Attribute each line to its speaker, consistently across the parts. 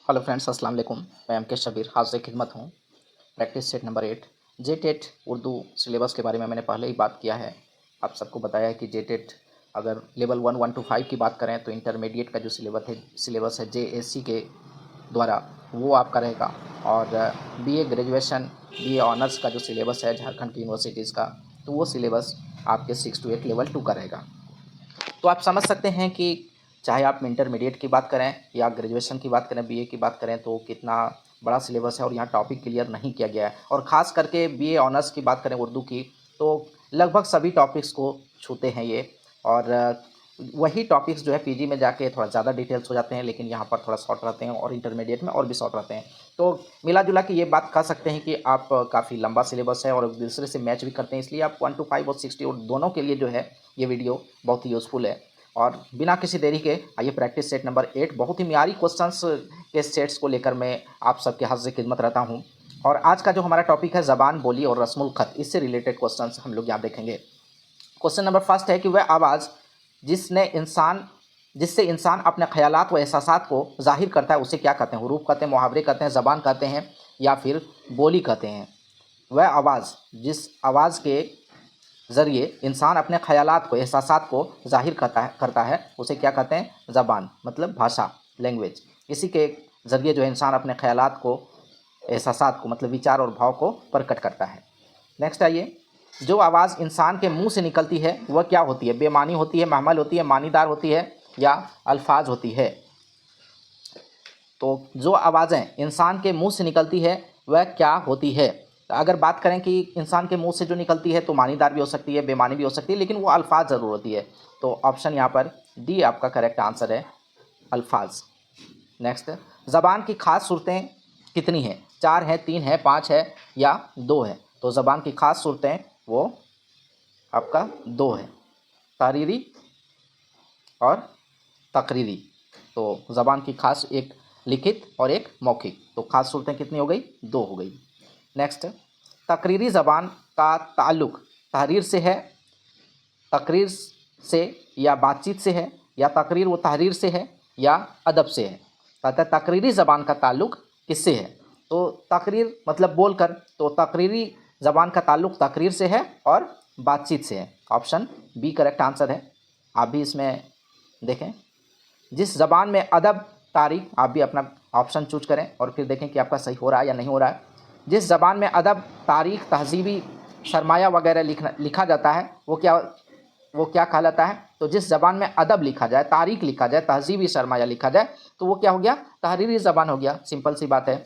Speaker 1: Hello friends, अस्सलाम वालेकुम। मैं एम के शबीर हाज़िर खिदमत हूँ। Practice set number 8 JTET Urdu syllabus के बारे में मैंने पहले ही बात किया है। आप सबको बताया है कि जेटेट अगर लेवल 1, 1 to 5 की बात करें तो इंटरमीडिएट का जो सिलेबस है जेएससी के द्वारा वो आपका रहेगा। और बीए ग्रेजुएशन, बीए ऑनर्स का जो सिलेबस है झारखंड की यूनिवर्सिटीज़ का, तो वो सिलेबस आपके 6 to 8 लेवल 2 का रहेगा। तो आप समझ सकते हैं कि चाहे आप इंटरमीडिएट की बात करें या ग्रेजुएशन की बात करें, बीए की बात करें, तो कितना बड़ा सिलेबस है और यहाँ टॉपिक क्लियर नहीं किया गया है। और ख़ास करके बीए ऑनर्स की बात करें उर्दू की, तो लगभग सभी टॉपिक्स को छूते हैं ये। और वही टॉपिक्स जो है पीजी में जाके थोड़ा ज़्यादा डिटेल्स हो जाते हैं, लेकिन यहाँ पर थोड़ा शॉर्ट रहते हैं और इंटरमीडिएट में और भी शॉर्ट रहते हैं। तो मिला जुला के ये बात कह सकते हैं कि आप काफ़ी लंबा सिलेबस है और एक दूसरे से मैच भी करते हैं, इसलिए आप 1 to 5 और 6 to 8 दोनों के लिए जो है ये वीडियो बहुत ही यूज़फुल है। और बिना किसी देरी के आइए प्रैक्टिस सेट नंबर 8 बहुत ही मियारी क्वेश्चंस के सेट्स को लेकर मैं आप सबके हाज़िर खिदमत रहता हूं। और आज का जो हमारा टॉपिक है ज़बान, बोली और रस्मुल ख़त, इससे रिलेटेड क्वेश्चंस हम लोग यहाँ देखेंगे। क्वेश्चन नंबर फर्स्ट है कि वह आवाज़ जिससे इंसान अपने ख़यालात व एहसासात को ज़ाहिर करता है उसे क्या कहते हैं? हुरूफ कहते हैं, मुहावरे कहते हैं, ज़बान कहते हैं या फिर बोली कहते हैं? वह आवाज़ जिस आवाज़ के ज़रिए इंसान अपने ख़यालात को, एहसासात को ज़ाहिर करता है उसे क्या कहते हैं? ज़बान, मतलब भाषा, लैंग्वेज। इसी के ज़रिए जो है इंसान अपने ख़यालात को, एहसासात को, मतलब विचार और भाव को प्रकट करता है। नेक्स्ट आइए, जो आवाज़ इंसान के मुंह से निकलती है वह क्या होती है? बेमानी होती है, महमल होती है, मानीदार होती है या अल्फाज होती है? तो जो आवाज़ें इंसान के मुंह से निकलती है वह क्या होती है? अगर बात करें कि इंसान के मुंह से जो निकलती है तो मानीदार भी हो सकती है, बेमानी भी हो सकती है, लेकिन वो अल्फाज ज़रूर होती है। तो ऑप्शन यहाँ पर डी आपका करेक्ट आंसर है, अल्फाज। नेक्स्ट, ज़बान की खास सूरतें कितनी हैं? 4 हैं, 3 हैं, 5 है या 2 है? तो ज़बान की खास सूरतें वो आपका 2 है, तहरीरी और तकरीरी। तो ज़बान की खास, एक लिखित और एक मौखिक। तो खास सूरतें कितनी हो गई? 2 हो गई। नेक्स्ट, तकरीरी ज़बान का ताल्लुक़ तहरीर से है, तकरीर से या बातचीत से है, या तकरीर व तहरीर से है या अदब से है? कहता है तकरीरी ज़बान का ताल्लुक़ किससे है? तो तकरीर मतलब बोलकर, तो तकरीरी ज़बान का ताल्लुक़ तकरीर से है और बातचीत से है। ऑप्शन बी करेक्ट आंसर है। आप भी इसमें देखें, जिस ज़बान में अदब, तारीख़, आप भी अपना ऑप्शन चूज करें और फिर देखें कि आपका सही हो रहा है या नहीं हो रहा है। जिस ज़बान में अदब, तारीख़, तहज़ीबी सरमाया वगैरह लिखा जाता है वो क्या कहलाता है? तो जिस ज़बान में अदब लिखा जाए, तारीख़ लिखा जाए, तहज़ीबी सरमाया लिखा जाए, तो वो क्या हो गया? तहरीरी ज़बान हो गया। सिंपल सी बात है,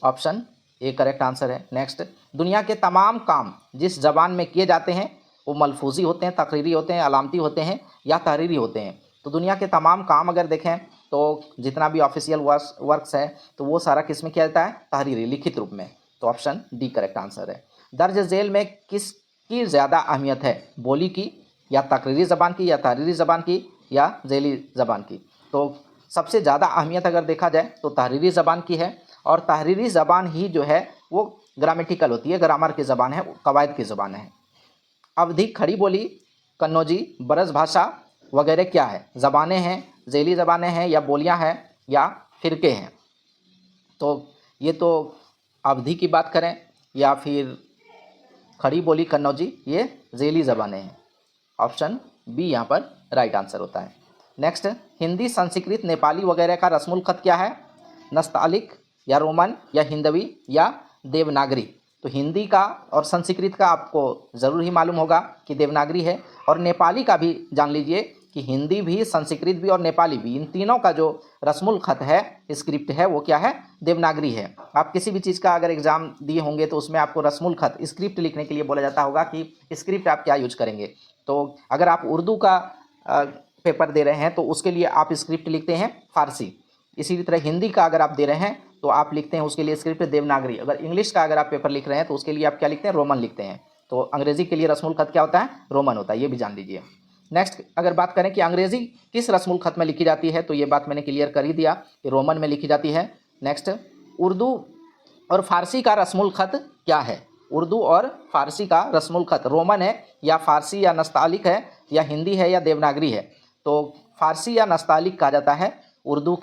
Speaker 1: ऑप्शन ए करेक्ट आंसर है। नेक्स्ट, दुनिया के तमाम काम जिस ज़बान में किए जाते हैं वो मलफूज़ी होते हैं, तकरीरी होते हैं, अलामती होते हैं या तहरीरी होते हैं? तो दुनिया के तमाम काम अगर देखें तो जितना भी ऑफिशियल वर्क्स है तो वो सारा किस में किया जाता है? तहरीरी, लिखित रूप में। तो ऑप्शन डी करेक्ट आंसर है। दर्ज झेल में किसकी ज़्यादा अहमियत है? बोली की या तकरीरी ज़बान की या तहरीरी ज़बान की या झेली ज़बान की? तो सबसे ज़्यादा अहमियत अगर देखा जाए तो तहरीरी ज़बान की है। और तहरीरी ज़बान ही जो है वो ग्रामेटिकल होती है, ग्रामर की ज़बान है, कवायद की ज़बान है। अवधी, खड़ी बोली, कन्नौजी, ब्रज भाषा वगैरह क्या है? ज़बानें हैं, झेली ज़बानें हैं या बोलियां हैं या फ़िरके हैं? तो ये तो अवधी की बात करें या फिर खड़ी बोली, कन्नौजी, ये झेली ज़बानें हैं। ऑप्शन बी यहाँ पर राइट आंसर होता है। नेक्स्ट, हिंदी, संस्कृत, नेपाली वगैरह का रस्मुल ख़त क्या है? नस्तालिक या रोमन या हिंदवी या देवनागरी? तो हिंदी का और संस्कृत का आपको ज़रूर ही मालूम होगा कि देवनागरी है, और नेपाली का भी जान लीजिए कि हिंदी भी, संस्कृत भी और नेपाली भी, इन तीनों का जो रस्मुल ख़त है, स्क्रिप्ट है, वो क्या है? देवनागरी है। आप किसी भी चीज़ का अगर एग्ज़ाम दिए होंगे तो उसमें आपको रस्मुल ख़त, स्क्रिप्ट लिखने के लिए बोला जाता होगा कि स्क्रिप्ट आप क्या यूज करेंगे। तो अगर आप उर्दू का पेपर दे रहे हैं तो उसके लिए आप स्क्रिप्ट लिखते हैं फारसी। इसी तरह हिंदी का अगर आप दे रहे हैं तो आप लिखते हैं उसके लिए स्क्रिप्ट देवनागरी। अगर इंग्लिश का अगर आप पेपर लिख रहे हैं तो उसके लिए आप क्या लिखते हैं? रोमन लिखते हैं। तो अंग्रेज़ी के लिए रस्मुल ख़त क्या होता है? रोमन होता है, ये भी जान लीजिए। नेक्स्ट, अगर बात करें कि अंग्रेज़ी किस रस्मुल ख़त में लिखी जाती है, तो ये बात मैंने क्लियर कर ही दिया कि रोमन में लिखी जाती है। नेक्स्ट, उर्दू और फ़ारसी का रस्मुल ख़त क्या है? उर्दू और फ़ारसी का रस्मुल ख़त रोमन है या फ़ारसी या नस्तालिक है या हिंदी है या देवनागरी है? तो फ़ारसी या नस्तालिक कहा जाता है उर्दू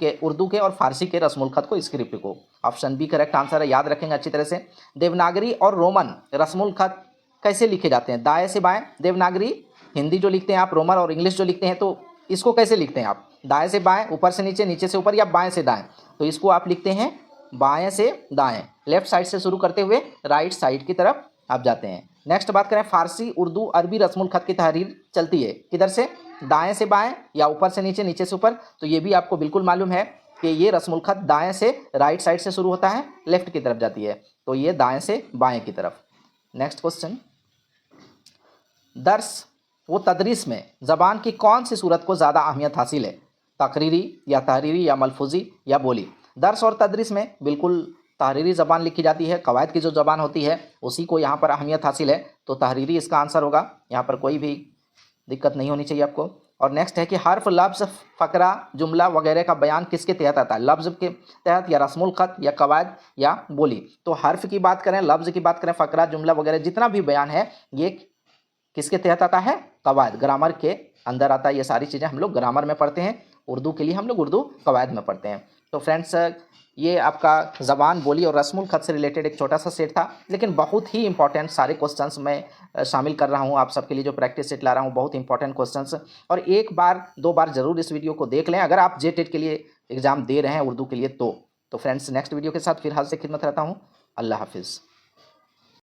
Speaker 1: के और फारसी के रस्मुल खत को, स्क्रिप्ट को। ऑप्शन बी करेक्ट आंसर है, याद रखेंगे अच्छी तरह से। देवनागरी और रोमन रस्मुल खत कैसे लिखे जाते हैं? दाएं से बाएं। देवनागरी हिंदी जो लिखते हैं आप, रोमन और इंग्लिश जो लिखते हैं, तो इसको कैसे लिखते हैं आप? दाएं से बाएं, ऊपर से नीचे, नीचे से ऊपर, या बाएं से दाएं? तो इसको आप लिखते हैं बाएं से दाएं, लेफ्ट साइड से शुरू करते हुए राइट साइड की तरफ आप जाते हैं। नेक्स्ट बात करें, फारसी, उर्दू, अरबी रस्मुल खत की तहरीर चलती है किधर से? दाएं से बाएं या ऊपर से नीचे, नीचे से ऊपर? तो ये भी आपको बिल्कुल मालूम है कि ये रस्मुल खत दाएं से राइट साइड से शुरू होता है, लेफ्ट की तरफ जाती है, तो ये दाएं से बाएं की तरफ। नेक्स्ट क्वेश्चन, दर्स व तदरीस में ज़बान की कौन सी सूरत को ज़्यादा अहमियत हासिल है? तकरीरी या तहरीरी या मलफूजी या बोली? दर्स और तदरीस में बिल्कुल तहरीरी ज़बान लिखी जाती है, कवायद की जो ज़बान होती है उसी को यहाँ पर अहमियत हासिल है, तो तहरीरी इसका आंसर होगा। यहाँ पर कोई भी दिक्कत नहीं होनी चाहिए आपको। और नेक्स्ट है कि हर्फ, लफ्ज़, फ़करा, जुमला वगैरह का बयान किसके तहत आता है? लफ्ज़ के तहत या रस्मुल खत या कवायद या बोली? तो हर्फ की बात करें, लफ्ज़ की बात करें, फ़करा, जुमला वगैरह जितना भी बयान है ये किसके तहत आता है? कवायद, ग्रामर के अंदर आता है। ये सारी चीज़ें हम लोग ग्रामर में पढ़ते हैं, उर्दू के लिए हम लोग उर्दू कवायद में पढ़ते हैं। तो फ्रेंड्स, ये आपका ज़बान, बोली और रस्मुल खत से रिलेटेड एक छोटा सा सेट था, लेकिन बहुत ही इंपॉर्टेंट सारे क्वेश्चंस मैं शामिल कर रहा हूँ आप सबके लिए। जो प्रैक्टिस सेट ला रहा हूँ, बहुत इंपॉर्टेंट क्वेश्चंस, और एक बार दो बार ज़रूर इस वीडियो को देख लें अगर आप जेटेट के लिए एग्ज़ाम दे रहे हैं उर्दू के लिए। तो फ्रेंड्स, नेक्स्ट वीडियो के साथ फिर हाल से खिदमत रहता हूँ। अल्लाह हाफिज़।